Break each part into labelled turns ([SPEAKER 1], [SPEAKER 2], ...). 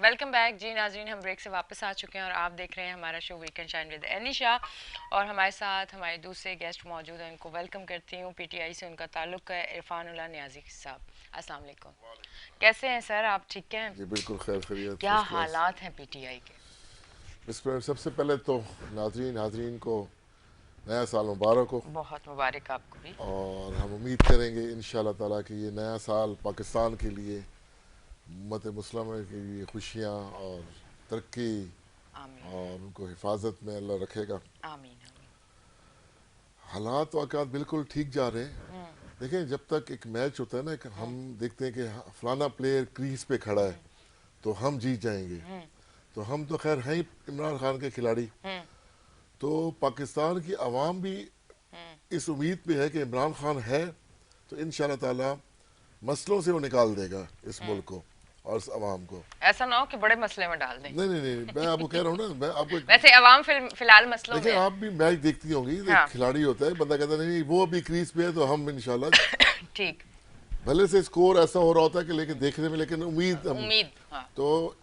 [SPEAKER 1] Welcome back जी नाजरीन, हम break से वापस आ चुके हैं और आप देख रहे हैं हमारा show weekend shine with Anisha. और हमारे साथ हमारे दूसरे गेस्ट मौजूद हैं, उनको वेलकम करती हूँ। पीटीआई से उनका ताल्लुक है, इरफानुल्लाह नियाजी साहब। अस्सलाम वालेकुम। कैसे हैं सर, आप ठीक हैं?
[SPEAKER 2] जी बिल्कुल खैर खैरियत
[SPEAKER 1] क्या
[SPEAKER 2] फर्स्ट क्लास।
[SPEAKER 1] हालात हैं पीटीआई के?
[SPEAKER 2] सबसे पहले तो नाजरीन हाजरीन को नया साल मुबारक हो।
[SPEAKER 1] बहुत मुबारक आपको भी।
[SPEAKER 2] और हम उम्मीद करेंगे इंशाल्लाह ताला कि ये नया साल पाकिस्तान के लिए, उम्मत मुस्लिम के लिए खुशियाँ और तरक्की
[SPEAKER 1] आमीन
[SPEAKER 2] और उनको हिफाजत में अल्लाह रखेगा।
[SPEAKER 1] आमीन आमीन।
[SPEAKER 2] हालात वाक़ात बिल्कुल ठीक जा रहे हैं। देखें, जब तक एक मैच होता है ना, हम देखते हैं कि फलाना प्लेयर क्रीज पे खड़ा है तो हम जीत जाएंगे। तो हम तो खैर हैं ही इमरान खान के खिलाड़ी।
[SPEAKER 1] हम्म
[SPEAKER 2] तो पाकिस्तान की आवाम भी इस उम्मीद पे है कि इमरान खान है तो इंशाल्लाह ताला मसलों से वो निकाल देगा इस मुल्क को और इस आवाम को।
[SPEAKER 1] ऐसा ना हो कि बड़े मसले में डाल दें।
[SPEAKER 2] नहीं नहीं नहीं, मैं आपको कह रहा हूँ ना, मैं आपको
[SPEAKER 1] वैसे अवाम फिलहाल मसलों
[SPEAKER 2] देखिए,
[SPEAKER 1] में है।
[SPEAKER 2] आप भी मैच देखती होंगी। एक
[SPEAKER 1] हाँ।
[SPEAKER 2] खिलाड़ी होता है, बंदा कहता है नहीं वो अभी क्रीज पे है तो हम इंशाल्लाह,
[SPEAKER 1] ठीक।
[SPEAKER 2] भले से स्कोर ऐसा हो रहा होता है कि लेकिन देखने में, लेकिन उम्मीद हम
[SPEAKER 1] उम्मीद, हाँ।
[SPEAKER 2] तो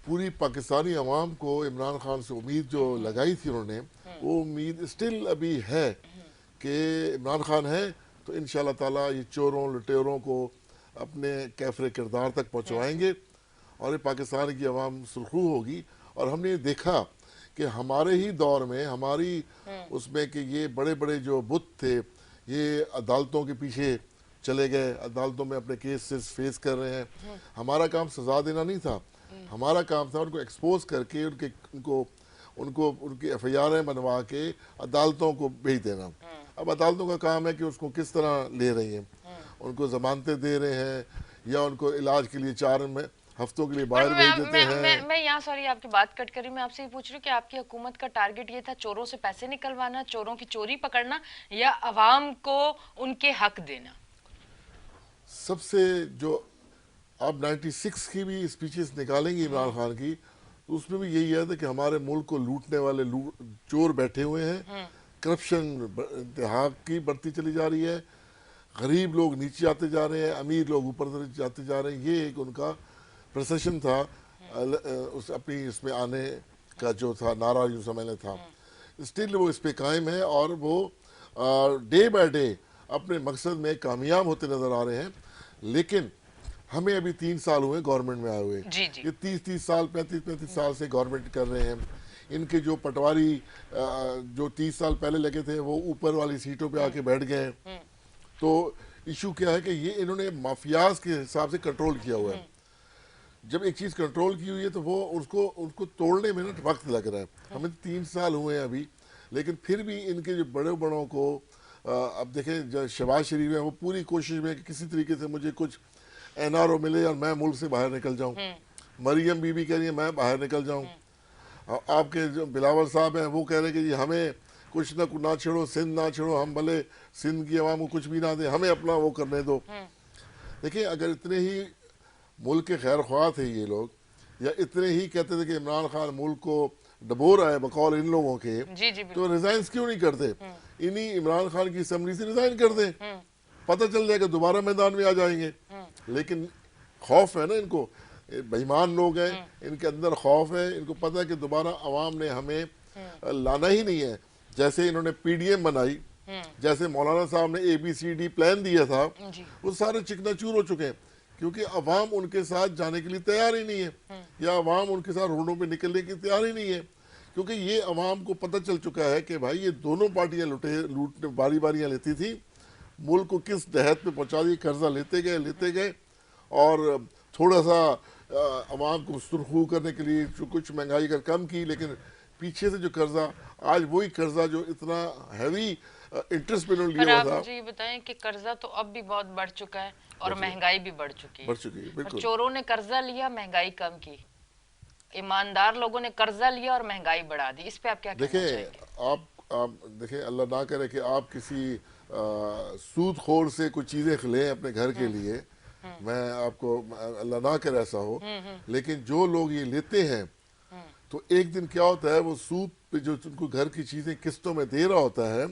[SPEAKER 2] पूरी पाकिस्तानी अवाम को इमरान खान से उम्मीद जो लगाई थी उन्होंने, वो उम्मीद स्टिल अभी है कि इमरान खान है तो इंशाल्लाह ताला ये चोरों लुटेरों को अपने कैफरे किरदार तक पहुंचवाएंगे और ये पाकिस्तान की अवाम सुरखरू होगी। और हमने ये देखा कि हमारे ही दौर में, हमारी उसमें कि ये बड़े बड़े जो बुत थे ये अदालतों के पीछे चले गए, अदालतों में अपने केसेस फेस कर रहे हैं। हमारा काम सजा देना नहीं था, हमारा काम था उनको एक्सपोज करके उनको उनको उनकी एफ आई आर बनवा के अदालतों को भेज देना। अब अदालतों का काम है कि उसको किस तरह ले रही हैं, उनको जमानतें दे रहे हैं या उनको इलाज के लिए 4 हफ्तों के लिए
[SPEAKER 1] पर
[SPEAKER 2] बाहर भेज देते हैं।
[SPEAKER 1] मैं यहाँ, सॉरी आपकी बात कट करी, मैं आपसे ये पूछ रही हूँ कि आपकी हुकूमत का टारगेट ये था चोरों से पैसे निकलवाना, चोरों की चोरी पकड़ना, या अवाम को उनके हक देना?
[SPEAKER 2] सबसे जो आप 96 की भी स्पीचेस निकालेंगे इमरान खान की, तो उसमें भी यही है कि हमारे मुल्क को लूटने वाले चोर बैठे हुए हैं, करप्शन इंतहा की बढ़ती चली जा रही है, गरीब लोग नीचे आते जा रहे हैं, अमीर लोग ऊपर जाते जा रहे हैं। ये एक उनका प्रसेशन था, उस अपनी इसमें आने का जो था नारा, यूँ समझने था। स्टिल वो इस पे कायम है और वो डे बाय डे अपने मकसद में कामयाब होते नज़र आ रहे हैं। लेकिन हमें अभी 3 साल हुए गवर्नमेंट में आए हुए।
[SPEAKER 1] जी जी।
[SPEAKER 2] ये 30-30 साल, 35-35 साल से गवर्नमेंट कर रहे हैं। इनके जो पटवारी जो 30 साल पहले लगे थे वो ऊपर वाली सीटों पे आके बैठ गए हैं। तो इशू क्या है कि ये इन्होंने माफियाज के हिसाब से कंट्रोल किया हुआ है। जब एक चीज़ कंट्रोल की हुई है तो वो उसको उसको तोड़ने में ना वक्त लग रहा है। हमें 3 साल हुए हैं अभी, लेकिन फिर भी इनके जो बड़े बड़ों को अब देखें, जो शहबाज शरीफ है वो पूरी कोशिश में कि किसी तरीके से मुझे कुछ एनआरओ मिले और मैं मुल्क से बाहर निकल जाऊं। मरियम बीबी कह रही है मैं बाहर निकल जाऊं। आपके जो बिलावल साहब हैं वो कह रहे हैं कि जी हमें कुछ ना छेड़ो, सिंध ना छेड़ो, हम भले सिंध की आवाम को कुछ भी ना दें, हमें अपना वो करने दो। देखिए, अगर इतने ही मुल्क के खैर ख्वाह थे ये लोग, या इतने ही कहते थे कि इमरान खान मुल्क को डबो रहा है बकौल इन लोगों के,
[SPEAKER 1] जी जी
[SPEAKER 2] तो
[SPEAKER 1] बिल्कुल।
[SPEAKER 2] रिजाइन क्यों नहीं करते? इन्हीं इमरान खान की असम्बली से रिजाइन कर दें, पता चल जाएगा दोबारा मैदान में आ जाएंगे। लेकिन खौफ है ना इनको, बेईमान लोग हैं, इनके अंदर खौफ है, इनको पता है कि दोबारा अवाम ने हमें लाना ही नहीं है। जैसे इन्होंने पीडीएम बनाई, जैसे मौलाना साहब ने ABCD प्लान दिया था,
[SPEAKER 1] जी।
[SPEAKER 2] वो सारे चिकनाचूर हो चुके हैं क्योंकि अवाम उनके साथ जाने के लिए तैयार ही नहीं है, या अवाम उनके साथ रोडों पे निकलने की तैयार ही नहीं है। क्योंकि ये अवाम को पता चल चुका है कि भाई ये दोनों पार्टियां लूटने बारी बारियां लेती थी, मुल्क को किस दहत पे पहुंचा दी, कर्जा लेते गए और थोड़ा सा अवाम को सुरखू करने के लिए जो कुछ महंगाई कर कम की, लेकिन पीछे से जो कर्जा, आज वही कर्जा जो इतना हैवी इंटरेस्ट पे उन्होंने
[SPEAKER 1] पर
[SPEAKER 2] लिया हुआ
[SPEAKER 1] आप
[SPEAKER 2] था,
[SPEAKER 1] मुझे ये बताएं कि कर्जा तो अब भी बहुत बढ़ चुका है और
[SPEAKER 2] बढ़ चुका
[SPEAKER 1] महंगाई भी बढ़ चुकी है।
[SPEAKER 2] बढ़ चुकी है
[SPEAKER 1] और
[SPEAKER 2] बिल्कुल।
[SPEAKER 1] चोरों ने कर्जा लिया, महंगाई कम की। ईमानदार लोगों ने कर्जा लिया और महंगाई बढ़ा दी। इस पे आप क्या कहना
[SPEAKER 2] देखें,
[SPEAKER 1] चाहेंगे?
[SPEAKER 2] आप देखें, अल्लाह ना करे कि आप किसी सूद खोर से कुछ चीज़ें लें अपने घर के लिए, मैं आपको, अल्लाह ना करे ऐसा हो, लेकिन जो लोग ये लेते हैं तो एक दिन क्या होता है, वो सूद पे जो उनको घर की चीज़ें किस्तों में दे रहा होता है,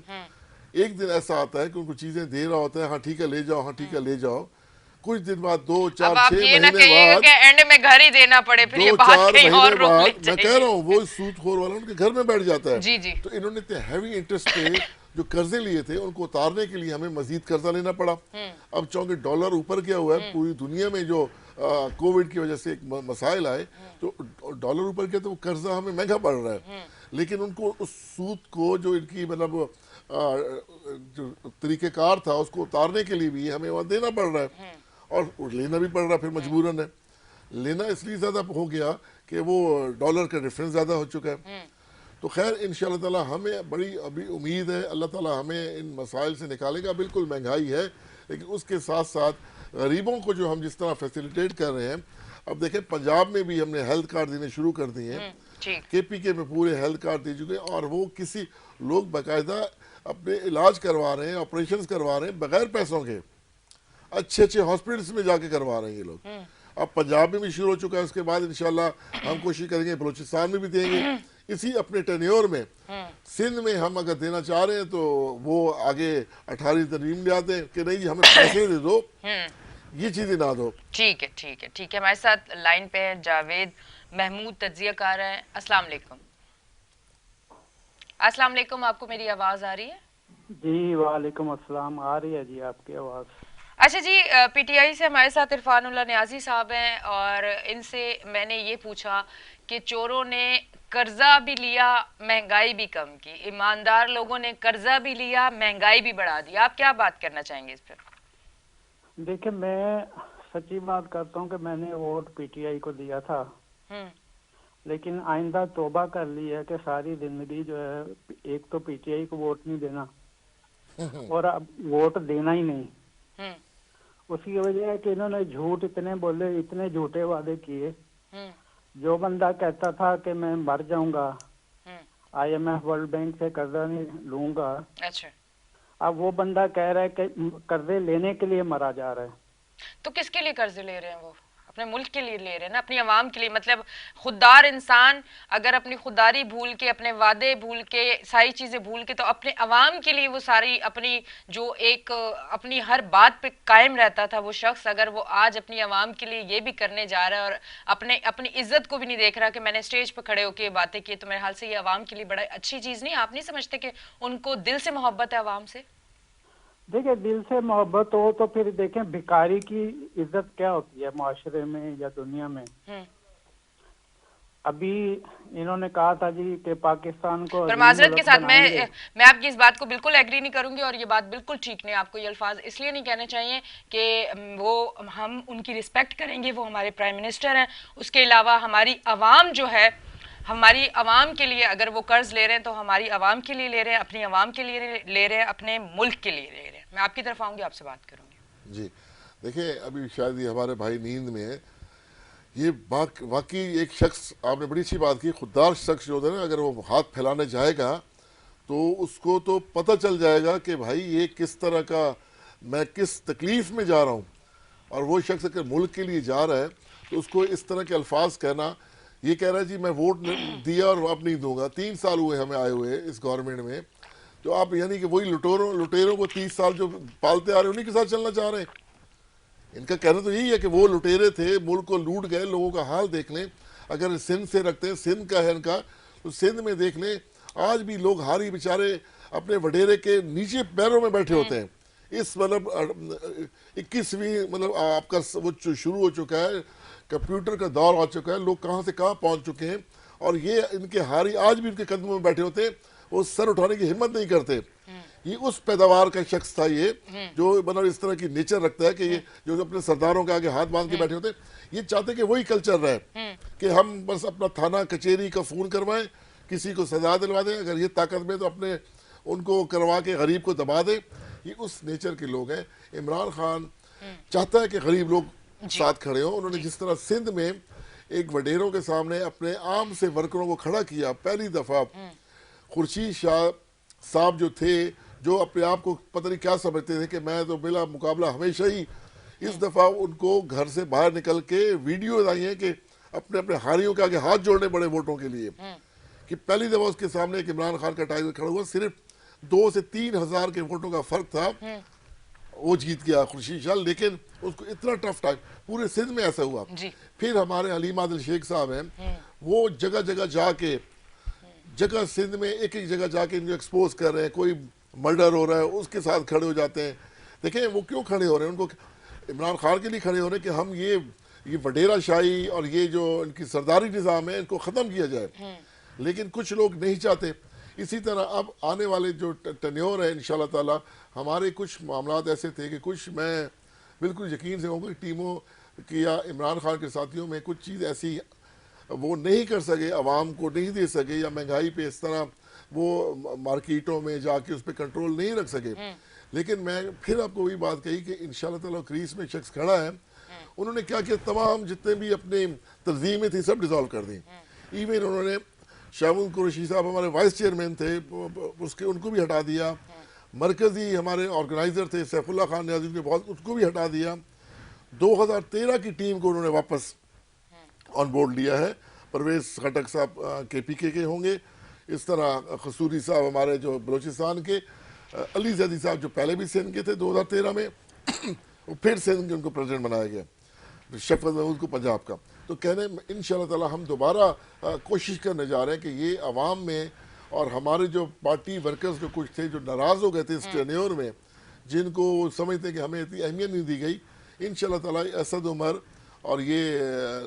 [SPEAKER 2] एक दिन ऐसा आता है कि उनको चीज़ें दे रहा होता है, हाँ ठीक है ले जाओ, हाँ ठीक है ले जाओ। कुछ दिन बाद, दो
[SPEAKER 1] अब
[SPEAKER 2] चार
[SPEAKER 1] आप
[SPEAKER 2] छह
[SPEAKER 1] ये ना
[SPEAKER 2] महीने
[SPEAKER 1] कहिएगा
[SPEAKER 2] बाद,
[SPEAKER 1] कि एंड में घर ही देना पड़े, फिर ये
[SPEAKER 2] दो
[SPEAKER 1] बात
[SPEAKER 2] चार
[SPEAKER 1] कहीं
[SPEAKER 2] महीने
[SPEAKER 1] और रोक ली
[SPEAKER 2] बाद, मैं कह
[SPEAKER 1] जाएगी।
[SPEAKER 2] रहा हूँ वो सूदखोर वाला उनके घर में बैठ जाता है।
[SPEAKER 1] जी जी।
[SPEAKER 2] तो इन्होंने इतने हैवी इंटरेस्ट पे जो कर्जे लिए थे उनको उतारने के लिए हमें मजीद कर्जा लेना पड़ा। अब चूंकि डॉलर ऊपर गया हुआ है, पूरी दुनिया में जो कोविड की वजह से एक मसाइल आए, तो डॉलर ऊपर गया तो वो कर्जा हमें महंगा पड़ रहा है। लेकिन उनको उस सूद को जो इनकी मतलब जो तरीक़ेकार था उसको उतारने के लिए भी हमें वहाँ देना पड़ रहा है, और लेना भी पड़ रहा है, फिर मजबूरन है। लेना इसलिए ज़्यादा हो गया कि वो डॉलर का डिफरेंस ज़्यादा हो चुका है। तो खैर इंशाअल्लाह ताला हमें बड़ी अभी उम्मीद है, अल्लाह ताला हमें इन मसाइल से निकालेगा। बिल्कुल महंगाई है, लेकिन उसके साथ साथ गरीबों को जो हम जिस तरह फैसिलिटेट कर रहे हैं, अब देखें पंजाब में भी हमने हेल्थ कार्ड देने शुरू कर दिए हैं।
[SPEAKER 1] ठीक।
[SPEAKER 2] KPK में पूरे हेल्थ कार्ड दे चुके हैं, और वो किसी लोग बाकायदा अपने इलाज करवा रहे हैं, ऑपरेशंस करवा रहे हैं बगैर पैसों के, अच्छे अच्छे हॉस्पिटल्स में जाके करवा रहे हैं ये लोग। अब पंजाब में भी शुरू हो चुका है, उसके बाद इंशाल्लाह हम कोशिश करेंगे बलूचिस्तान में भी देंगे। इसी अपने टेन्योर में सिंध में हम अगर देना चाह रहे हैं तो वो आगे 18वीं तरमीम ले आते हैं कि नहीं जी हमें पैसे दे दो, ये चीजें ना दो।
[SPEAKER 1] ठीक है ठीक है ठीक है। हमारे साथ लाइन पे है जावेद महमूद, तज्जियाकार हैं। अस्सलाम वालेकुम। अस्सलाम वालेकुम, आपको मेरी आवाज आ रही है?
[SPEAKER 3] जी वालेकुम अस्सलाम, आ रही है जी आपकी आवाज़।
[SPEAKER 1] अच्छा जी, PTI से हमारे साथ इरफानुल्लाह न्याजी साहब हैं, और इनसे मैंने ये पूछा कि चोरों ने कर्जा भी लिया, महंगाई भी कम की, ईमानदार लोगों ने कर्जा भी लिया, महंगाई भी बढ़ा दी। आप क्या बात करना चाहेंगे इस पर?
[SPEAKER 3] देखिए मैं सच्ची बात करता हूँ कि मैंने वोट PTI को दिया था, लेकिन आइंदा तौबा कर ली है कि सारी जिंदगी जो है एक तो PTI को वोट नहीं देना और अब वोट देना ही नहीं। उसकी वजह है कि इन्होंने झूठ इतने बोले, इतने झूठे वादे किए। जो बंदा कहता था कि मैं मर जाऊंगा, IMF वर्ल्ड बैंक से कर्जा नहीं लूंगा,
[SPEAKER 1] अच्छा,
[SPEAKER 3] अब वो बंदा कह रहा है कि कर्जे लेने के लिए मरा जा रहा है।
[SPEAKER 1] तो किसके लिए कर्जे ले रहे हैं वो? अपने मुल्क के लिए ले रहे हैं ना, अपनी आवाम के लिए। मतलब खुददार इंसान अगर अपनी खुददारी भूल के, अपने वादे भूल के, सारी चीजें भूल के, तो अपने आवाम के लिए वो सारी अपनी जो एक अपनी हर बात पे कायम रहता था वो शख्स, अगर वो आज अपनी आवाम के लिए ये भी करने जा रहा है और अपने अपनी इज्जत को भी नहीं देख रहा कि मैंने स्टेज पर खड़े होकर बातें की, तो मेरे ख्याल से ये आवाम के लिए बड़ा अच्छी चीज नहीं। आप नहीं समझते कि उनको दिल से मोहब्बत है आवाम से?
[SPEAKER 3] देखिए दिल से मोहब्बत हो तो फिर देखें भिखारी की इज्जत क्या होती है माशरे में या दुनिया में। अभी इन्होंने कहा था जी कि पाकिस्तान को,
[SPEAKER 1] पर माजरत के साथ मैं आपकी इस बात को बिल्कुल एग्री नहीं करूंगी, और ये बात बिल्कुल ठीक नहीं। आपको ये अल्फाज इसलिए नहीं कहने चाहिए कि वो हम उनकी रिस्पेक्ट करेंगे, वो हमारे प्राइम मिनिस्टर हैं। उसके अलावा हमारी आवाम जो है, हमारी आवाम के लिए अगर वो कर्ज ले रहे हैं तो हमारी आवाम के लिए ले रहे हैं, अपनी आवाम के लिए ले रहे हैं, अपने मुल्क के लिए ले रहे हैं। मैं आपकी तरफ आऊंगी, आपसे बात करूंगी।
[SPEAKER 2] जी देखिए, अभी शायद ये हमारे भाई नींद में है। ये वाकई एक शख्स, आपने बड़ी अच्छी बात की, खुददार शख्स जो होता है ना, अगर वो हाथ फैलाने जाएगा तो उसको तो पता चल जाएगा कि भाई ये किस तरह का, मैं किस तकलीफ में जा रहा हूँ। और वो शख्स अगर मुल्क के लिए जा रहा है तो उसको इस तरह के अल्फाज कहना, ये कह रहा है जी मैं वोट दिया और अब नहीं दूंगा। 3 साल हुए हमें आए हुए इस गवर्नमेंट में, तो आप यानी कि वही लुटेरों को 30 साल जो पालते आ रहे हैं उन्हीं के साथ चलना चाह रहे हैं। इनका कहना तो यही है कि वो लुटेरे थे, मुल्क को लूट गए। लोगों का हाल देख लें, अगर सिंध से रखते हैं, सिंध का है इनका, तो सिंध में देख लें आज भी लोग हारी बेचारे अपने वडेरे के नीचे पैरों में बैठे होते हैं। इस मतलब 21वीं मतलब आपका वो शुरू हो चुका है, कंप्यूटर का दौर आ चुका है, लोग कहाँ से कहाँ पहुँच चुके हैं, और ये इनके हारी आज भी उनके कदमों में बैठे होते हैं, वो सर उठाने की हिम्मत नहीं करते। ये उस पैदावार का शख्स था ये, जो मतलब इस तरह की नेचर रखता है कि ये जो अपने सरदारों के आगे हाथ बांध के बैठे होते हैं। ये चाहते कि वही कल्चर रहे कि हम बस अपना थाना कचहरी का फोन करवाएं, किसी को सजा दिलवा दें, अगर ये ताकत में तो अपने उनको करवा के गरीब को दबा दें। ये उस नेचर के लोग हैं। इमरान खान चाहता है कि गरीब लोग साथ खड़े हों। उन्होंने जिस तरह सिंध में एक वडेरों के सामने अपने आम से वर्करों को खड़ा किया, पहली दफा खुर्शीद शाह साहब जो थे, जो अपने आप को पता नहीं क्या समझते थे कि मैं तो बिला मुकाबला हमेशा ही, इस दफ़ा उनको घर से बाहर निकल के वीडियो आई हैं कि अपने अपने हारियों के आगे हाथ जोड़ने पड़े वोटों के लिए, कि पहली दफ़ा उसके सामने एक इमरान खान का टाइगर खड़ा हुआ, सिर्फ 2 से 3 हज़ार के वोटों का फर्क था, वो जीत गया खुर्शीद शाह, लेकिन उसको इतना टफ टाइम, पूरे सिंध में ऐसा हुआ।
[SPEAKER 1] जी।
[SPEAKER 2] फिर हमारे हलीम आदिल शेख साहब हैं, वो जगह जगह जाके, जगह सिंध में एक एक जगह जाके इनको एक्सपोज कर रहे हैं, कोई मर्डर हो रहा है उसके साथ खड़े हो जाते हैं। देखें वो क्यों खड़े हो रहे हैं, उनको इमरान खान के लिए खड़े हो रहे हैं कि हम ये वडेरा शाही और ये जो इनकी सरदारी निज़ाम है इनको ख़त्म किया जाए, लेकिन कुछ लोग नहीं चाहते। इसी तरह अब आने वाले जो टन्योर है इंशाल्लाह ताला, हमारे कुछ मामलात ऐसे थे कि कुछ, मैं बिल्कुल यकीन से कहूँगा कि टीमों की या इमरान खान के साथियों में कुछ चीज़ ऐसी वो नहीं कर सके, आवाम को नहीं दे सके, या महंगाई पे इस तरह वो मार्केटों में जाके उस पर कंट्रोल नहीं रख सके। लेकिन मैं फिर आपको वही बात कही कि इंशाल्लाह ताला क्रीज में शख्स खड़ा है, उन्होंने क्या किया, तमाम जितने भी अपने तंजीमें थी सब डिसॉल्व कर दी। इवन उन्होंने शाहमुद कुरैशी साहब हमारे वाइस चेयरमैन थे, उसके उनको भी हटा दिया। मरकजी हमारे ऑर्गेनाइजर थे सैफुल्लाह खान न्याजी ने बहुत, उसको भी हटा दिया। 2013 की टीम को उन्होंने वापस ऑन बोर्ड लिया है। परवेज खटक साहब KPK के होंगे, इस तरह खसूरी साहब हमारे जो बलोचिस्तान के, अली जैदी साहब जो पहले भी सिंध के थे 2013 में वो फिर सिंध के उनको प्रेसिडेंट बनाया गया, शफकत महमूद को पंजाब का। तो कहने इंशाल्लाह ताला हम दोबारा कोशिश करने जा रहे हैं कि ये अवाम में, और हमारे जो पार्टी वर्कर्स जो कुछ थे जो नाराज़ हो गए थे इस टेन्योर में, जिनको समझते कि हमें इतनी अहमियत नहीं दी गई, इंशाल्लाह ताला असद उमर और ये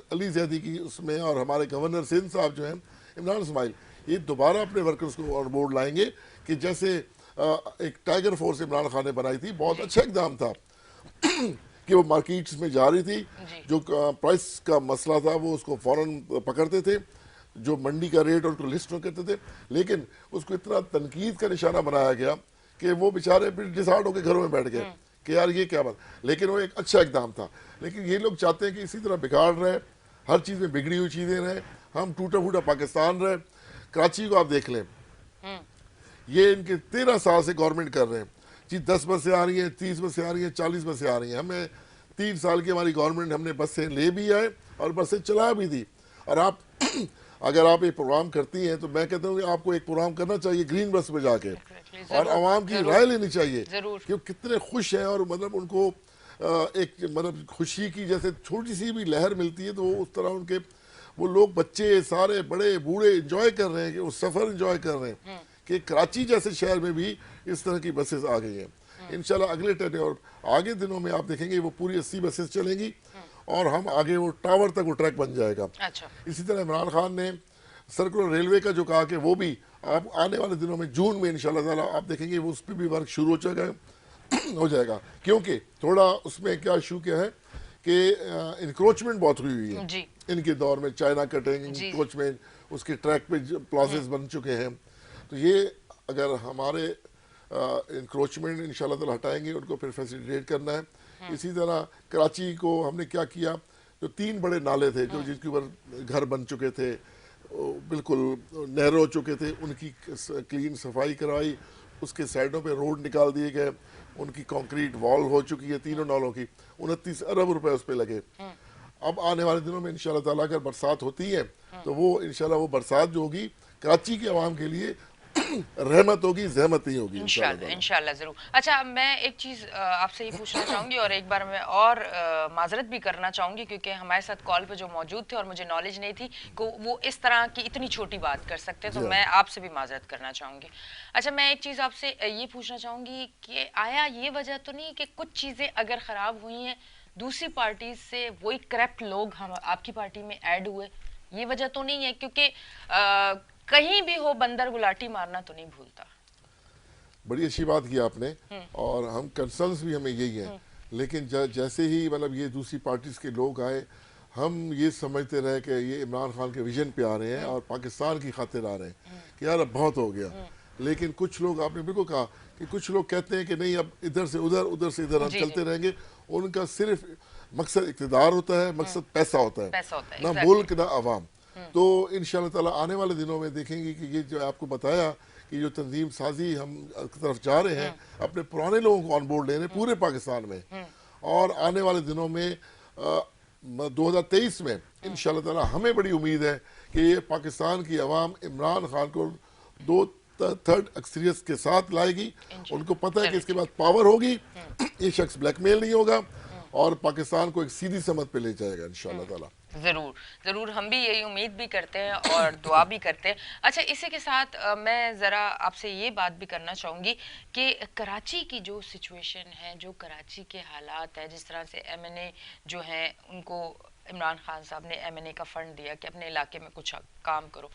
[SPEAKER 2] अली जैदी की उसमें, और हमारे गवर्नर सिंध साहब जो हैं इमरान इस्माइल, ये दोबारा अपने वर्कर्स को ऑन बोर्ड लाएंगे कि जैसे एक टाइगर फोर्स इमरान खान ने बनाई थी, बहुत अच्छा इकदाम था कि वो मार्केट्स में जा रही थी, जो प्राइस का मसला था वो उसको फौरन पकड़ते थे, जो मंडी का रेट और उसको लिस्ट में करते थे, लेकिन उसको इतना तनकीद का निशाना बनाया गया कि वो बेचारे फिर डिसाइड होकर घरों में बैठ गए कि यार ये क्या बात। लेकिन वो एक अच्छा इकदाम था। लेकिन ये लोग चाहते हैं कि इसी तरह बिगाड़ रहे, हर चीज़ में बिगड़ी हुई चीज़ें रहे, हम टूटा फूटा पाकिस्तान रहे। कराची को आप देख लें, ये इनके 13 साल से गवर्नमेंट कर रहे हैं जी, 10 बसें आ रही हैं, 30 बसें आ रही हैं, 40 बसें आ रही हैं। हमें 3 साल की हमारी गवर्नमेंट, हमने बसें ले भी आए और बसें चला भी दी। और आप अगर आप एक प्रोग्राम करती हैं तो मैं कहता हूँ कि आपको एक प्रोग्राम करना चाहिए ग्रीन बस पे जाके, और आवाम की राय लेनी चाहिए कि कितने खुश हैं, और मतलब उनको एक मतलब खुशी की जैसे छोटी सी भी लहर मिलती है, तो उस तरह उनके वो लोग, बच्चे सारे बड़े बूढ़े इंजॉय कर रहे हैं, कि वो सफ़र इंजॉय कर रहे हैं कि कराची जैसे शहर में भी इस तरह की बसेस आ गई हैं। इंशाल्लाह अगले टर्न और आगे दिनों में आप देखेंगे वो पूरी 80 बसेस चलेंगी, और हम आगे वो टावर तक वो ट्रैक बन जाएगा।
[SPEAKER 1] अच्छा।
[SPEAKER 2] इसी तरह इमरान खान ने सर्कुलर रेलवे का जो कहा कि वो भी आप आने वाले दिनों में जून में इंशाल्लाह ताला आप देखेंगे वो उस पर भी वर्क शुरू हो जाएगा, क्योंकि थोड़ा उसमें क्या इशू क्या है कि इंक्रोचमेंट बहुत हुई है
[SPEAKER 1] जी।
[SPEAKER 2] इनके दौर में, चाइना कटिंग, इंक्रोचमेंट, उसके ट्रैक पे प्लाजेस बन चुके हैं। तो ये अगर हमारे इंक्रोचमेंट इंशाल्लाह ताला हटाएंगे, उनको फिर फैसिलिटेट करना है। इसी तरह कराची को हमने क्या किया, जो 3 बड़े नाले थे जो जिसके ऊपर घर बन चुके थे, बिल्कुल नहर हो चुके थे, उनकी क्लीन सफाई करवाई, उसके साइडों पे रोड निकाल दिए गए, उनकी कंक्रीट वॉल हो चुकी है तीनों नालों की, 29 अरब रुपए उस पर लगे। अब आने वाले दिनों में इंशाल्लाह ताला अगर बरसात होती है तो वो इंशाल्लाह वो बरसात जो होगी कराची के आवाम के लिए रहमत होगी, जहमत नहीं होगी
[SPEAKER 1] इंशाल्लाह जरूर। अच्छा, मैं एक चीज़ आपसे ये पूछना चाहूँगी, और एक बार मैं और माजरत भी करना चाहूँगी, क्योंकि हमारे साथ कॉल पे जो मौजूद थे और मुझे नॉलेज नहीं थी कि वो इस तरह की इतनी छोटी बात कर सकते हैं, तो मैं आपसे भी माजरत करना चाहूँगी। अच्छा, मैं एक चीज़ आपसे ये पूछना चाहूँगी कि आया ये वजह तो नहीं कि कुछ चीज़ें अगर ख़राब हुई हैं दूसरी पार्टी से वही करप्ट लोग हम आपकी पार्टी में ऐड हुए, ये वजह तो नहीं है? क्योंकि कहीं भी हो बंदर गुलाटी मारना तो नहीं भूलता।
[SPEAKER 2] बड़ी अच्छी बात की आपने, और हम कंसर्न्स भी हमें यही है। लेकिन जैसे ही मतलब ये दूसरी पार्टीज के लोग आए, हम ये समझते रहे कि ये इमरान खान के विजन पे आ रहे हैं और पाकिस्तान की खातिर आ रहे हैं कि यार अब बहुत हो गया। लेकिन कुछ लोग, आपने बिल्कुल कहा कि कुछ लोग कहते हैं कि नहीं अब इधर से उधर, उधर से इधर हम चलते रहेंगे। उनका सिर्फ मकसद इक़्तिदार होता है, मकसद पैसा होता है, ना मुल्क ना आवाम। तो इंशाल्लाह ताला आने वाले दिनों में देखेंगे कि ये जो आपको बताया कि जो तंजीम साजी हम तरफ जा रहे हैं, अपने पुराने लोगों को ऑन बोर्ड ले रहे हैं पूरे पाकिस्तान में, और आने वाले दिनों में 2023 में इंशाल्लाह ताला हमें बड़ी उम्मीद है कि ये पाकिस्तान की अवाम इमरान खान को 2 थर्ड अक्सरियत के साथ लाएगी। उनको पता है कि इसके बाद पावर होगी, ये शख्स ब्लैकमेल नहीं होगा और पाकिस्तान को एक सीधी समझ पे ले जाएगा इंशाल्लाह ताला।
[SPEAKER 1] ज़रूर ज़रूर, हम भी यही उम्मीद भी करते हैं और दुआ भी करते हैं। अच्छा, इसी के साथ मैं ज़रा आपसे ये बात भी करना चाहूँगी कि कराची की जो सिचुएशन है, जो कराची के हालात है, जिस तरह से एमएनए जो है उनको इमरान खान साहब ने एमएनए का फ़ंड दिया कि अपने इलाके में कुछ काम करो।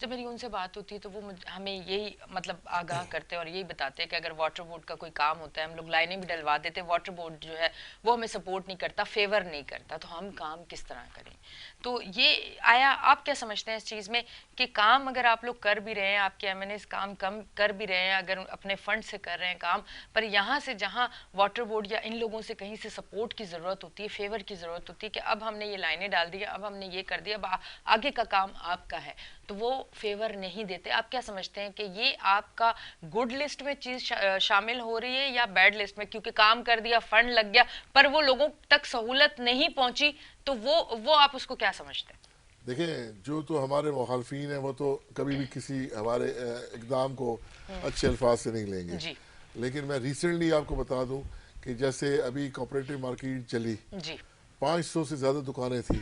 [SPEAKER 1] जब मेरी उनसे बात होती है तो वो हमें यही मतलब आगाह करते हैं और यही बताते हैं कि अगर वाटर बोर्ड का कोई काम होता है, हम लोग लाइनें भी डलवा देते हैं, वाटर बोर्ड जो है वो हमें सपोर्ट नहीं करता, फेवर नहीं करता, तो हम काम किस तरह करें। तो ये आया, आप क्या समझते हैं इस चीज़ में कि काम अगर आप लोग कर भी रहे हैं, आपके एमएनए काम कम कर भी रहे हैं, अगर अपने फंड से कर रहे हैं काम, पर यहाँ से जहाँ वाटर बोर्ड या इन लोगों से कहीं से सपोर्ट की ज़रूरत होती है, फेवर की ज़रूरत होती है कि अब हमने ये लाइनें डाल दी, अब हमने ये कर दिया, अब आगे का काम आपका है, तो वो फेवर नहीं देते। आप क्या समझते हैं कि ये आपका गुड लिस्ट में चीज़ शामिल हो रही है या बैड लिस्ट में, क्योंकि काम कर दिया, फंड लग गया, पर वो लोगों तक सहूलत नहीं पहुंची, तो वो आप उसको क्या समझते हैं?
[SPEAKER 2] देखें, जो तो हमारे मुखालफीन हैं वो तो कभी भी किसी हमारे इकदाम को अच्छे अल्फाज से नहीं लेंगे
[SPEAKER 1] जी
[SPEAKER 2] लेकिन मैं रिसेंटली आपको बता दूं कि जैसे अभी कोऑपरेटिव मार्केट चली,
[SPEAKER 1] जी
[SPEAKER 2] 500 से ज़्यादा दुकानें थी,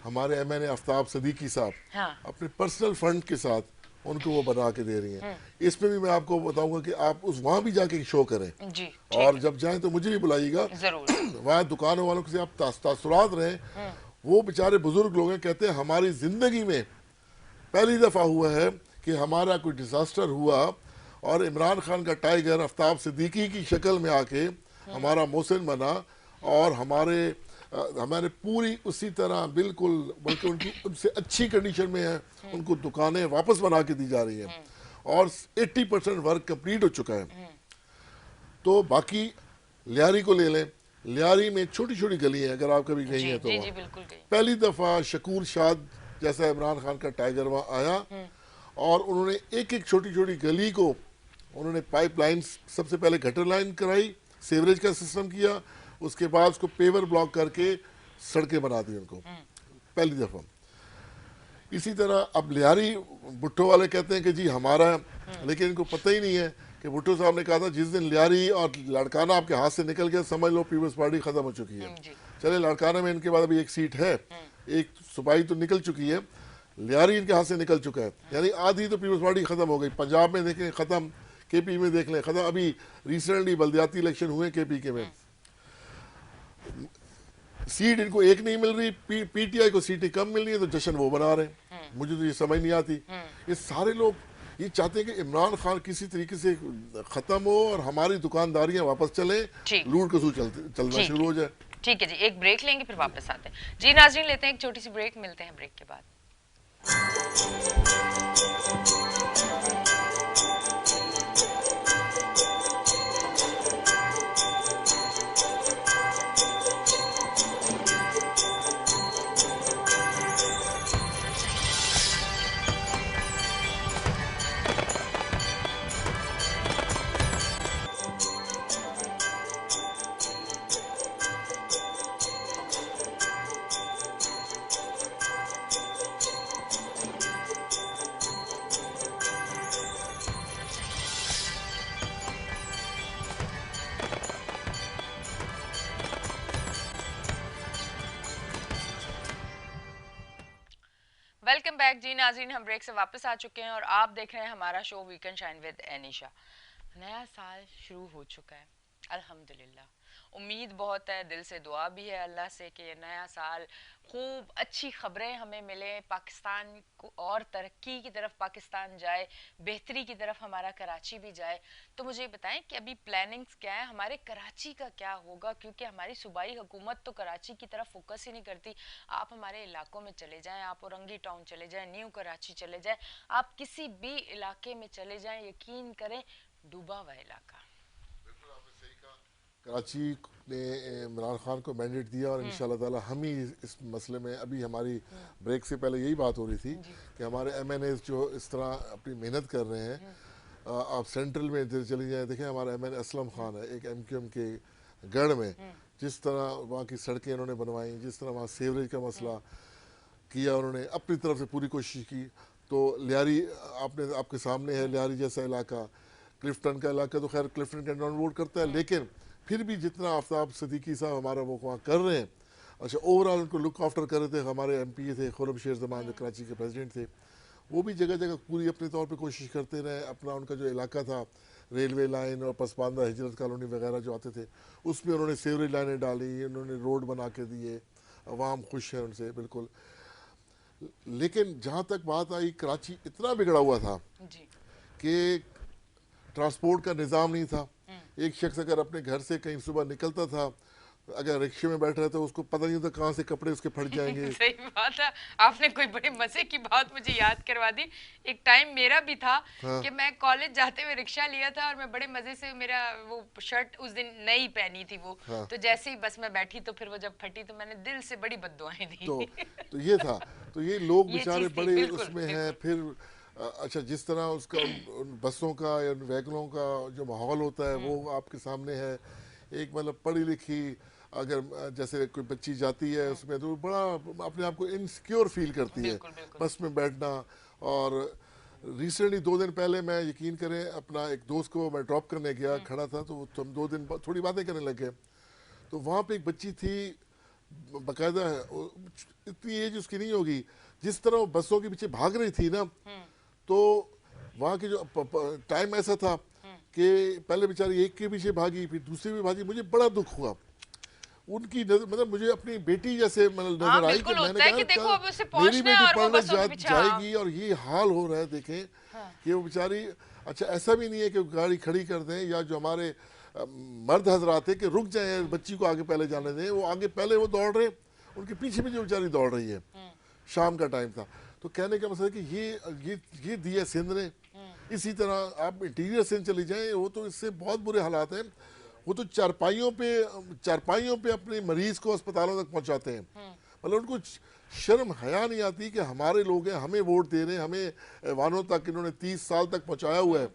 [SPEAKER 2] हमारे एमएनए आफ्ताब सदीकी साहब
[SPEAKER 1] हाँ
[SPEAKER 2] अपने पर्सनल फंड के साथ उनको वो बना के दे रही हैं। इसमें भी मैं आपको बताऊंगा कि आप उस वहाँ भी जाके शो करें
[SPEAKER 1] जी,
[SPEAKER 2] और जब जाएं तो मुझे भी बुलाइएगा।
[SPEAKER 1] जरूर।
[SPEAKER 2] वहाँ दुकानों वालों से आप तासुरात रहें। वो बेचारे बुजुर्ग लोग हैं, कहते हैं हमारी ज़िंदगी में पहली दफ़ा हुआ है कि हमारा कोई डिज़ास्टर हुआ और इमरान खान का टाइगर आफ्ताब सिद्दीकी की शक्ल में आके हमारा मोहसिन बना और हमारे पूरी उसी तरह बिल्कुल, बल्कि उनकी उनसे अच्छी कंडीशन में है, उनको दुकानें वापस बना के दी जा रही हैं और 80% वर्क कंप्लीट हो चुका है। तो बाकी लियारी को ले लें, लियारी में छोटी छोटी गली है, अगर आप कभी गई
[SPEAKER 1] जी
[SPEAKER 2] हैं तो
[SPEAKER 1] जी
[SPEAKER 2] वहाँ
[SPEAKER 1] जी बिल्कुल गई।
[SPEAKER 2] पहली दफ़ा शकूर शाद जैसा इमरान खान का टाइगर वहाँ आया और उन्होंने एक एक छोटी छोटी गली को उन्होंने पाइपलाइन, सबसे पहले गटर लाइन कराई, सीवरेज का सिस्टम किया, उसके बाद उसको पेवर ब्लॉक करके सड़कें बना दी उनको पहली दफ़ा। इसी तरह अब लियारी भुट्टो वाले कहते हैं कि जी हमारा है, लेकिन इनको पता ही नहीं है कि भुट्टो साहब ने कहा था जिस दिन लियारी और लड़काना आपके हाथ से निकल गया समझ लो पीपल्स पार्टी ख़त्म हो चुकी है। चले, लड़काना में इनके बाद अभी एक सीट है, एक सूबाई तो निकल चुकी है, लियारी इनके हाथ से निकल चुका है, यानी आधी तो पीपल्स पार्टी ख़त्म हो गई। पंजाब में देखें ख़त्म, केपी में देख लें ख़त्म, अभी रिसेंटली बल्दियाती इलेक्शन हुए केपी के में, सीट इनको एक नहीं मिल रही, पीटीआई को सीटें कम मिल रही है तो जश्न वो बना रहे हैं। मुझे तो ये समझ नहीं आती। ये सारे लोग ये चाहते हैं कि इमरान खान किसी तरीके से खत्म हो और हमारी दुकानदारियां वापस चले, लूट कसूर चलना शुरू हो जाए।
[SPEAKER 1] ठीक है जी, एक ब्रेक लेंगे फिर वापस आते हैं। जी नाज़रीन, लेते हैं एक छोटी सी ब्रेक, मिलते हैं ब्रेक के बाद। वेलकम बैक जी नाज़रीन, हम ब्रेक से वापस आ चुके हैं और आप देख रहे हैं हमारा show weekend shine with Anisha. नया साल शुरू हो चुका है, अल्हम्दुलिल्लाह। उम्मीद बहुत है, दिल से दुआ भी है अल्लाह से कि नया साल खूब अच्छी ख़बरें हमें मिले, पाकिस्तान को और तरक्की की तरफ पाकिस्तान जाए, बेहतरी की तरफ हमारा कराची भी जाए। तो मुझे बताएं कि अभी प्लानिंग्स क्या है, हमारे कराची का क्या होगा, क्योंकि हमारी सूबाई हुकूमत तो कराची की तरफ फोकस ही नहीं करती। आप हमारे इलाकों में चले जाएं, आप औरंगी टाउन चले जाएं, न्यू कराची चले जाएं, आप किसी भी इलाके में चले जाएं, यकीन करें डूबा हुआ इलाका।
[SPEAKER 2] कराची ने इमरान खान को मैंडेट दिया और इंशाल्लाह ताला हम ही इस मसले में, अभी हमारी ब्रेक से पहले यही बात हो रही थी कि हमारे एमएनए जो इस तरह अपनी मेहनत कर रहे हैं, आप सेंट्रल में इधर चली जाए, देखें हमारा एमएनए असलम खान है, एक एमक्यूएम के गढ़ में, जिस तरह वहाँ की सड़कें उन्होंने बनवाई, जिस तरह वहाँ सीवरेज का मसला किया, उन्होंने अपनी तरफ से पूरी कोशिश की। तो लियारी आपने आपके सामने है, लियारी जैसा इलाका, क्लिफ्टन का इलाका, तो खैर क्लिफ्टन कैंटोनमेंट बोर्ड करता है, लेकिन फिर भी जितना आफ्ताब सिद्दीकी साहब हमारा वो वहाँ कर रहे हैं, अच्छा ओवरऑल उनको लुक आफ्टर कर रहे थे। हमारे एमपी थे खुरम शेर जमान जो कराची के प्रेसिडेंट थे, वो भी जगह जगह पूरी अपने तौर पे कोशिश करते रहे। अपना उनका जो इलाका था, रेलवे लाइन और पसमानदा हिजरत कॉलोनी वगैरह जो आते थे, उसमें उन्होंने सीवरेज लाइनें डाली, उन्होंने रोड बना के दिए, अवाम खुश है उनसे बिल्कुल। लेकिन जहाँ तक बात आई, कराची इतना बिगड़ा हुआ था
[SPEAKER 1] जी।
[SPEAKER 2] कि ट्रांसपोर्ट का निज़ाम नहीं था। एक शख्स अगर अपने घर से कहीं सुबह निकलता था, अगर रिक्शे में बैठ रहा था, उसको पता नहीं था कहाँ से कपड़े उसके फट जाएंगे।
[SPEAKER 1] सही बात है, आपने कोई बड़े मजे की बात मुझे याद करवा दी। एक टाइम मेरा भी था
[SPEAKER 2] हाँ।
[SPEAKER 1] कि मैं कॉलेज जाते हुए रिक्शा लिया था और मैं बड़े मजे से, मेरा वो शर्ट उस दिन नई पहनी थी वो,
[SPEAKER 2] हाँ।
[SPEAKER 1] तो जैसे ही बस में बैठी तो फिर वो जब फटी तो मैंने दिल से बड़ी बद्दुआएं दी।
[SPEAKER 2] तो ये था। तो ये लोग
[SPEAKER 1] ये
[SPEAKER 2] बेचारे
[SPEAKER 1] चीज़ थी,
[SPEAKER 2] बड़े
[SPEAKER 1] बिल्कुल,
[SPEAKER 2] उसमें हैं।
[SPEAKER 1] बिल्कुल।
[SPEAKER 2] फिर अच्छा, जिस तरह उसका उन बसों का या उन व्हीकलों का जो माहौल होता है वो आपके सामने है। एक मतलब पढ़ी लिखी अगर जैसे कोई बच्ची जाती है उसमें, तो बड़ा अपने आप को इनसिक्योर फील करती है
[SPEAKER 1] बिल्कुल, बिल्कुल।
[SPEAKER 2] बस में बैठना। और रिसेंटली 2 दिन पहले मैं, यकीन करें, अपना एक दोस्त को मैं ड्रॉप करने गया, खड़ा था, तो हम 2 दिन थोड़ी बातें करने लगे। तो वहाँ पे एक बच्ची थी, बाकायदा इतनी एज उसकी नहीं होगी, जिस तरह वो बसों के पीछे भाग रही थी ना, तो वहाँ की जो टाइम ऐसा था कि पहले बेचारी एक के पीछे भागी, फिर दूसरी भी भागी। मुझे बड़ा दुख हुआ उनकी मतलब मुझे अपनी बेटी जैसे मतलब
[SPEAKER 1] हाँ,
[SPEAKER 2] नजर आई कि
[SPEAKER 1] बिल्कुल
[SPEAKER 2] मैंने
[SPEAKER 1] होता है
[SPEAKER 2] कहा
[SPEAKER 1] कि देखो अब उसे
[SPEAKER 2] मेरी
[SPEAKER 1] पहुंचना है
[SPEAKER 2] बेटी
[SPEAKER 1] और वो
[SPEAKER 2] पढ़ने
[SPEAKER 1] बसों के पीछे। हाँ।
[SPEAKER 2] जाएगी और ये हाल हो रहा है। देखें कि वो बेचारी, अच्छा ऐसा भी नहीं है कि गाड़ी खड़ी कर दें, या जो हमारे मर्द हजरात है कि रुक जाए, बच्ची को आगे पहले जाने दें, वो आगे पहले वो दौड़ रहे, उनके पीछे भी जो बेचारी दौड़ रही है। शाम का टाइम था। तो कहने का मतलब है कि ये दिया सिंध ने। इसी तरह आप इंटीरियर सिंध चली जाएं, वो तो इससे बहुत बुरे हालात हैं। वो तो चारपाइयों पे अपने मरीज को अस्पतालों तक पहुंचाते हैं। मतलब उनको शर्म हया नहीं आती कि हमारे लोग हैं, हमें वोट दे रहे हैं, हमें ऐवानों तक इन्होंने 30 साल तक पहुंचाया हुआ है।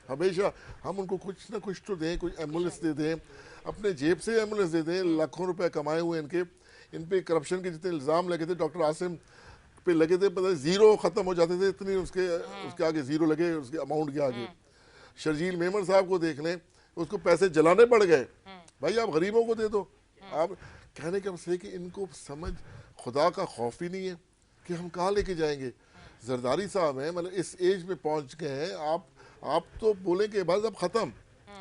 [SPEAKER 2] हमेशा हम उनको कुछ ना कुछ तो दें, कोई एम्बुलेंस दे दें, अपने जेब से एम्बुलेंस दे दें। लाखों रुपए कमाए हुए इनके, इन पे करप्शन के जितने इल्ज़ाम लगे थे डॉक्टर आसिम पे लगे थे, पता है जीरो ख़त्म हो जाते थे, इतनी उसके आगे जीरो लगे, उसके अमाउंट के आगे। शर्जील मेमन साहब को देख लें, उसको पैसे जलाने पड़ गए। भाई आप गरीबों को दे दो। आप कहने का मतलब कि इनको समझ खुदा का खौफ ही नहीं है कि हम कहाँ लेके जाएंगे। जरदारी साहब हैं, मतलब इस एज में पहुंच गए हैं, आप तो बोलेंगे बस अब ख़त्म,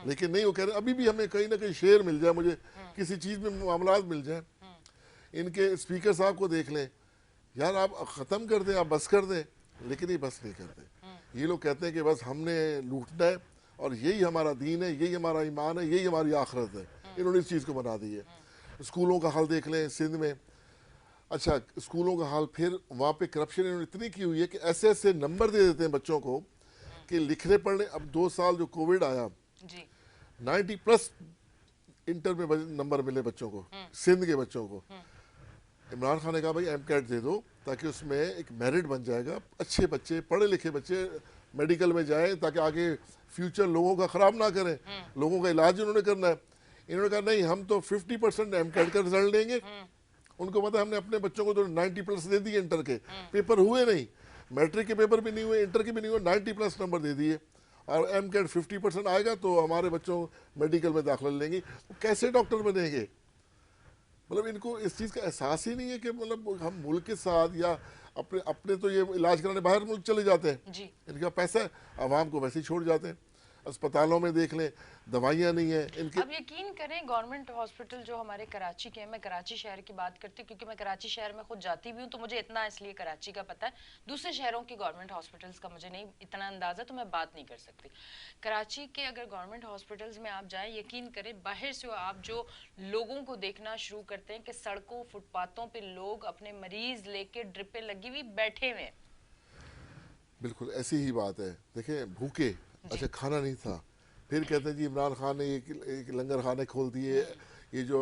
[SPEAKER 2] लेकिन नहीं, वो कह रहे अभी भी हमें कहीं ना कहीं शेयर मिल जाए, मुझे किसी चीज़ में मामलात मिल जाए। इनके स्पीकर साहब को देख लें, यार आप ख़त्म कर दें, आप बस कर दें, लेकिन ये बस नहीं करते। ये लोग कहते हैं कि बस हमने लूटना है और यही हमारा दीन है, यही हमारा ईमान है, यही हमारी आखिरत है। इन्होंने इस चीज़ को बना दी है। स्कूलों का हाल देख लें सिंध में। अच्छा, स्कूलों का हाल, फिर वहाँ पे करप्शन इन्होंने इतनी की हुई है कि ऐसे ऐसे नंबर दे देते हैं बच्चों को कि लिखने पढ़ने। अब 2 साल जो कोविड आया,
[SPEAKER 1] जी।
[SPEAKER 2] 90+ इंटर में नंबर मिले बच्चों को, सिंध के बच्चों को। इमरान खान ने कहा भाई एमकैट दे दो, ताकि उसमें एक मेरिट बन जाएगा, अच्छे बच्चे, पढ़े लिखे बच्चे मेडिकल में जाएं, ताकि आगे फ्यूचर लोगों का ख़राब ना करें। लोगों का इलाज उन्होंने करना है। इन्होंने कहा नहीं, हम तो 50% एमकैट का रिजल्ट लेंगे। उनको पता है हमने अपने बच्चों को तो 90+ दे दिए। इंटर के पेपर हुए नहीं, मैट्रिक के पेपर भी नहीं हुए, इंटर के भी नहीं हुए, 90+ नंबर दे दिए। और एमकैट 50% आएगा तो हमारे बच्चों मेडिकल में दाखिला लेंगे। वो कैसे डॉक्टर बनेंगे? मतलब इनको इस चीज़ का एहसास ही नहीं है कि मतलब हम मुल्क के साथ, या अपने अपने तो ये इलाज कराने बाहर मुल्क चले जाते हैं,
[SPEAKER 1] जी।
[SPEAKER 2] इनका पैसा है, आवाम को वैसे ही छोड़ जाते हैं। अस्पतालों में देख लें, दवाइयाँ नहीं है इनके।
[SPEAKER 1] अब यकीन करें, गवर्नमेंट हॉस्पिटल जो हमारे कराची के हैं, मैं कराची शहर की बात करती हूँ क्योंकि मैं कराची शहर में खुद जाती भी हूँ, तो मुझे इतना इसलिए कराची का पता है। दूसरे शहरों की गवर्नमेंट हॉस्पिटल्स का मुझे नहीं इतना अंदाज़ा, तो मैं बात नहीं कर सकती। कराची के अगर गवर्नमेंट हॉस्पिटल्स में आप जाएँ, यकीन करें, बाहर से आप जो लोगों को देखना शुरू करते हैं कि सड़कों फुटपाथों पर लोग अपने मरीज लेके ड्रिपें लगी हुई बैठे हुए।
[SPEAKER 2] बिल्कुल ऐसी ही बात है। देखें भूखे, अच्छा खाना नहीं था, फिर कहते हैं जी इमरान खान ने एक लंगर खाने खोल दिए, ये जो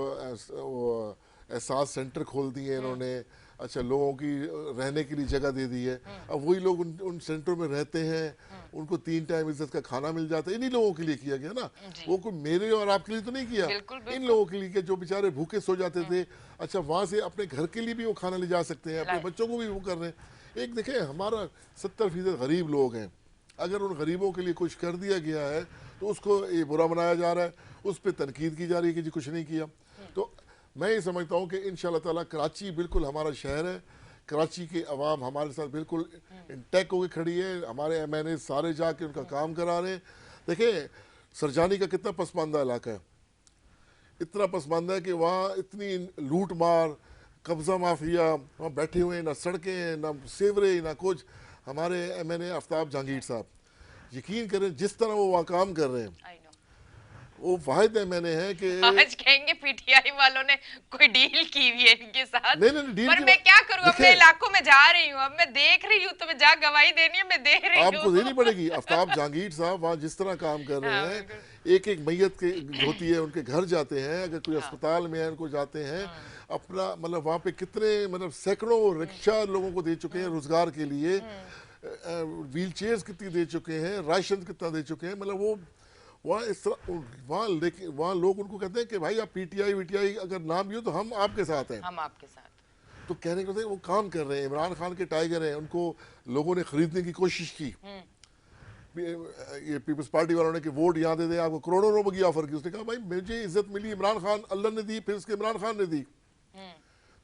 [SPEAKER 2] वो एहसास सेंटर खोल दिए इन्होंने। अच्छा, लोगों की रहने के लिए जगह दे दी है। अब वही लोग उन सेंटरों में रहते हैं, उनको 3 टाइम इज्जत का खाना मिल जाता है। इन्हीं लोगों के लिए किया गया ना, वो कोई मेरे और आपके लिए तो नहीं किया।
[SPEAKER 1] बिल्कुल, बिल्कुल।
[SPEAKER 2] इन लोगों के लिए, जो बेचारे भूखे सो जाते थे। अच्छा, वहाँ से अपने घर के लिए भी वो खाना ले जा सकते हैं, अपने बच्चों को भी वो कर रहे हैं। एक देखें, हमारा 70% गरीब लोग हैं, अगर उन गरीबों के लिए कुछ कर दिया गया है तो उसको ये बुरा बनाया जा रहा है, उस पर तनकीद की जा रही है कि जी कुछ नहीं किया। तो मैं ये समझता हूँ कि इंशाल्लाह ताला कराची बिल्कुल हमारा शहर है, कराची के अवाम हमारे साथ बिल्कुल इंटैक्ट होकर खड़ी है, हमारे MNA सारे जाके उनका काम करा रहे हैं। देखें सरजानी का कितना पसमानदा इलाका है, इतना पसमानदा है कि वहाँ इतनी लूट मार, कब्जा माफिया वहाँ बैठे हुए हैं, ना सड़कें हैं, ना सेवरे, ना कुछ। हमारे MNA आफ्ताब जहांगीर साहब, यकीन करें जिस तरह वो वहाँ काम कर रहे हैं,
[SPEAKER 1] I know.
[SPEAKER 2] वो वाहिद MNA है कि
[SPEAKER 1] आज कहेंगे पीटीआई वालों ने कोई डील की हुई है इनके साथ।
[SPEAKER 2] नहीं, डील
[SPEAKER 1] पर
[SPEAKER 2] की
[SPEAKER 1] मैं क्या करूं, अपने
[SPEAKER 2] देखिए,
[SPEAKER 1] इलाकों में जा रही हूँ, अब मैं देख रही हूँ, तुम्हें जा गवाही देनी है, मैं दे रही
[SPEAKER 2] आपको
[SPEAKER 1] हूँ।
[SPEAKER 2] देनी पड़ेगी। आफ्ताब जहांगीर साहब वहाँ जिस तरह काम कर रहे
[SPEAKER 1] हाँ,
[SPEAKER 2] हैं,
[SPEAKER 1] बिल्कुल।
[SPEAKER 2] एक एक मैयत के होती है, उनके घर जाते हैं, अगर कोई
[SPEAKER 1] हाँ।
[SPEAKER 2] अस्पताल में है उनको जाते हैं, अपना मतलब वहाँ पे कितने मतलब सैकड़ों रिक्शा लोगों को दे चुके हैं रोजगार के लिए, व्हील चेयर्स कितनी दे चुके हैं, राशन कितना दे चुके हैं। मतलब वो वहाँ इस तरह वहाँ, लेकिन वहाँ लोग उनको कहते हैं कि भाई आप PTI अगर नाम भी हो तो हम आपके साथ हैं।
[SPEAKER 1] हम आपके साथ।
[SPEAKER 2] तो कहने को वो काम कर रहे हैं, इमरान खान के टाइगर हैं, उनको लोगों ने खरीदने की कोशिश की, ये पीपल्स पार्टी वालों ने कि वोट यहाँ दे दे आपको, करोड़ों रुपए की ऑफर की। उसने कहा भाई मुझे इज्जत मिली, इमरान खान अल्लाह ने दी, फिर उसके इमरान खान ने दी,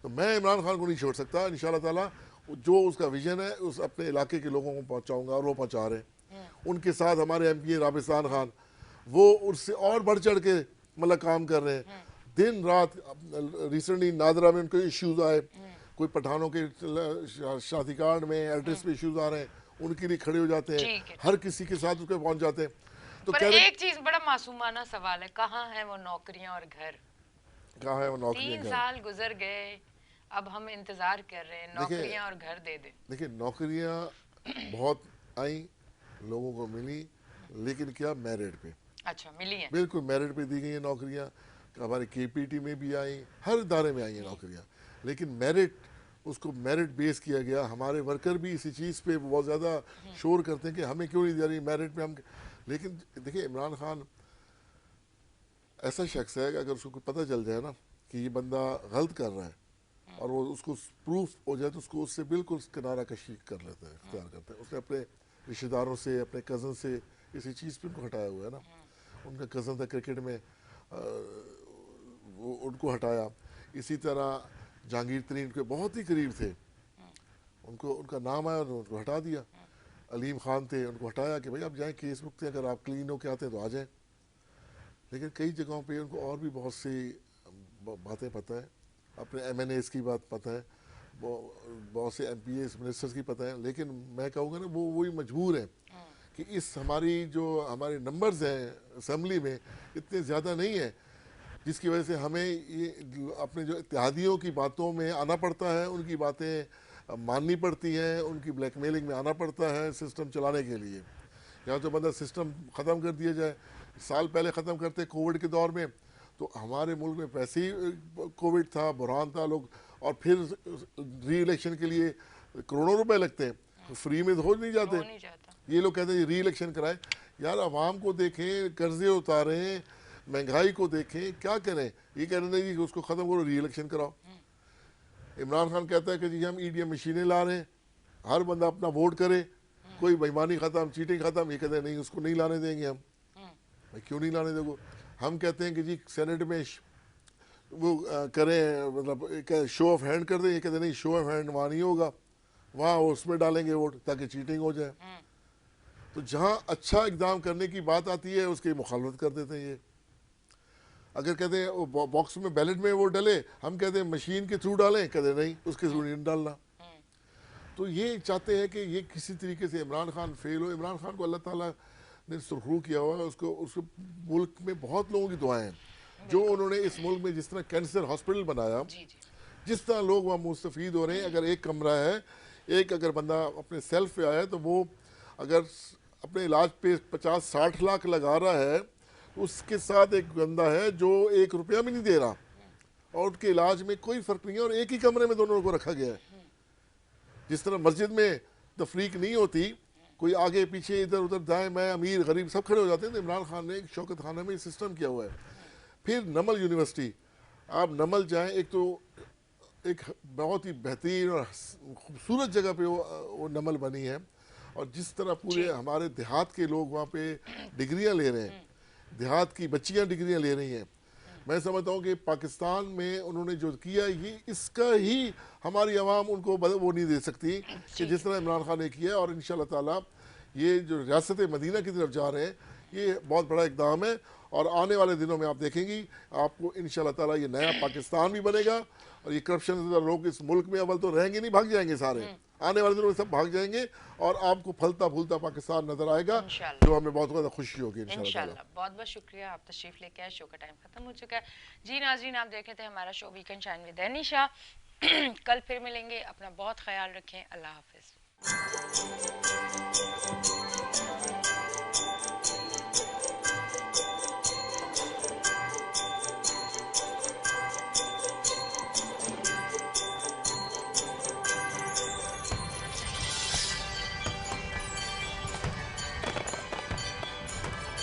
[SPEAKER 2] तो मैं इमरान खान को नहीं छोड़ सकता। इंशाल्लाह ताला जो उसका विजन है उस अपने इलाके के लोगों को पहुंचाऊंगा, और वो पहुंचा रहे हैं। उनके साथ हमारे MP राबिस्तान खान, वो उससे और बढ़ चढ़ के मतलब काम कर रहे हैं दिन रात। रिसेंटली नादरा में उनके इश्यूज आए, कोई पठानों के शादी कार्ड में एड्रेस पे इश्यूज आ रहे हैं, उनके लिए खड़े हो जाते हैं,
[SPEAKER 1] ठीक है।
[SPEAKER 2] हर किसी के साथ उसके पहुंच जाते हैं। तो
[SPEAKER 1] पर
[SPEAKER 2] कह रहे
[SPEAKER 1] एक चीज बड़ा मासूमाना सवाल है, कहाँ है वो नौकरियां और घर?
[SPEAKER 2] कहाँ है वो नौकरियां?
[SPEAKER 1] 3 साल गुजर गए, अब हम इंतजार कर रहे हैं नौकरियां और घर दे दे।
[SPEAKER 2] देखिए नौकरियां बहुत आई, लोगों को मिली, लेकिन क्या मेरिट पे,
[SPEAKER 1] अच्छा मिली है।
[SPEAKER 2] बिल्कुल मेरिट पे दी गई है नौकरियां। हमारे KPT में भी आई, हर इदारे में आई हैं नौकरियां, लेकिन मेरिट, उसको मेरिट बेस किया गया। हमारे वर्कर भी इसी चीज़ पे बहुत ज़्यादा शोर करते हैं कि हमें क्यों नहीं दे रही मेरिट पे हम। लेकिन देखिए इमरान खान ऐसा शख्स है कि अगर उसको पता चल जाए ना कि ये बंदा गलत कर रहा है और वो उसको प्रूफ हो जाए, तो उसको उससे बिल्कुल किनारा कशी कर लेता है, इख्तियार करता है। उसने अपने रिश्तेदारों से, अपने कज़न से इसी चीज़ पे उनको हटाया हुआ है ना। उनका कज़न था क्रिकेट में, वो उनको हटाया। इसी तरह जहांगीर तरीन के बहुत ही करीब थे, उनको उनका नाम आया और उनको हटा दिया। अलीम खान थे, उनको हटाया कि भाई आप जाएँ केस मुक्त हैं, अगर आप क्लीन होके आते हैं तो आ जाएँ। लेकिन कई जगहों पे उनको और भी बहुत सी बातें पता है, अपने MNAs की बात पता है, बहुत से MPs मिनिस्टर्स की पता है। लेकिन मैं कहूँगा ना वो वही मजबूर है कि इस हमारी जो हमारे नंबर्स हैं असेंबली में इतने ज़्यादा नहीं है, जिसकी वजह से हमें ये अपने जो इत्तेहादियों की बातों में आना पड़ता है, उनकी बातें माननी पड़ती हैं, उनकी ब्लैकमेलिंग में आना पड़ता है सिस्टम चलाने के लिए। या तो बंदा सिस्टम ख़त्म कर दिया जाए, साल पहले ख़त्म करते कोविड के दौर में, तो हमारे मुल्क में वैसे ही कोविड था, बुरहान था, लोग और फिर री-इलेक्शन के लिए करोड़ों रुपए लगते हैं, फ्री में तो हो नहीं जाते। ये लोग कहते हैं री-इलेक्शन कराएं। यार आवाम को देखें, कर्जे उतारें, महंगाई को देखें, क्या करें? ये कह रहे हैं कि उसको ख़त्म करो, री-इलेक्शन कराओ। इमरान खान कहता है कि जी हम EDM मशीनें ला रहे हैं, हर बंदा अपना वोट करे, कोई बेईमानी ख़त्म, चीटिंग ख़त्म। ये कहते हैं नहीं, उसको नहीं लाने देंगे हम। भाई क्यों नहीं लाने देंगे? हम कहते हैं कि जी सेनेट में वो करें, मतलब शो ऑफ हैंड कर दें। ये कहते नहीं, शो ऑफ हैंड वहाँ नहीं होगा, वहाँ उसमें डालेंगे वोट ताकि चीटिंग हो जाए। तो जहाँ अच्छा इकदाम करने की बात आती है उसकी मुखालफत कर देते हैं ये। अगर कहते हैं वो बॉक्स में बैलेट में वोट डाले, हम कहते हैं मशीन के थ्रू डालें, कहते नहीं उसके थ्रू नहीं डालना। तो ये चाहते हैं कि ये किसी तरीके से इमरान खान फेल हो। इमरान खान को अल्लाह ताला ने सुरखरू किया हुआ है, उसको उसको मुल्क में बहुत लोगों की दुआएं हैं। जो उन्होंने इस मुल्क में जिस तरह कैंसर हॉस्पिटल बनाया, जिस तरह लोग वहाँ मुस्तफीद हो रहे हैं। अगर एक कमरा है, एक अगर बंदा अपने सेल्फ पे आया, तो वो अगर अपने इलाज पे 50-60 लाख लगा रहा है, उसके साथ एक बंदा है जो 1 रुपया भी नहीं दे रहा और उनके इलाज में कोई फ़र्क नहीं है, और एक ही कमरे में दोनों को रखा गया है। जिस तरह मस्जिद में तफरीक नहीं होती, कोई आगे पीछे इधर उधर दाएं मैं अमीर गरीब सब खड़े हो जाते हैं, तो इमरान खान ने एक शौकत खाना में सिस्टम किया हुआ है। फिर नमल यूनिवर्सिटी, आप नमल जाएं, एक तो एक बहुत ही बेहतरीन और खूबसूरत जगह पे वो नमल बनी है, और जिस तरह पूरे हमारे देहात के लोग वहाँ पे डिग्रियां ले रहे हैं, देहात की बच्चियां डिग्रियां ले रही हैं, मैं समझता हूँ कि पाकिस्तान में उन्होंने जो किया ये इसका ही हमारी आवाम उनको वो नहीं दे सकती कि जिस तरह इमरान खान ने किया। और इंशाल्लाह ताला ये जो रियासत मदीना की तरफ जा रहे हैं ये बहुत बड़ा इकदाम है, और आने वाले दिनों में आप देखेंगी आपको इंशाल्लाह ताला ये नया पाकिस्तान भी बनेगा, और ये करप्शन लोग इस मुल्क में अव्वल तो रहेंगे नहीं, भाग जाएंगे सारे, आने वाले दिनों में सब भाग जाएंगे और आपको फलता फूलता पाकिस्तान नजर आएगा, जो हमें बहुत ज़्यादा खुशी होगी इंशाल्लाह।
[SPEAKER 1] बहुत बहुत शुक्रिया, आप तशरीफ लेके आए। शो का टाइम खत्म हो चुका है। जी नाज़रीन, आप देख रहे थे हमारा show weekend shine with Anisha. कल फिर मिलेंगे, अपना बहुत ख्याल रखें, अल्लाह हाफिज़।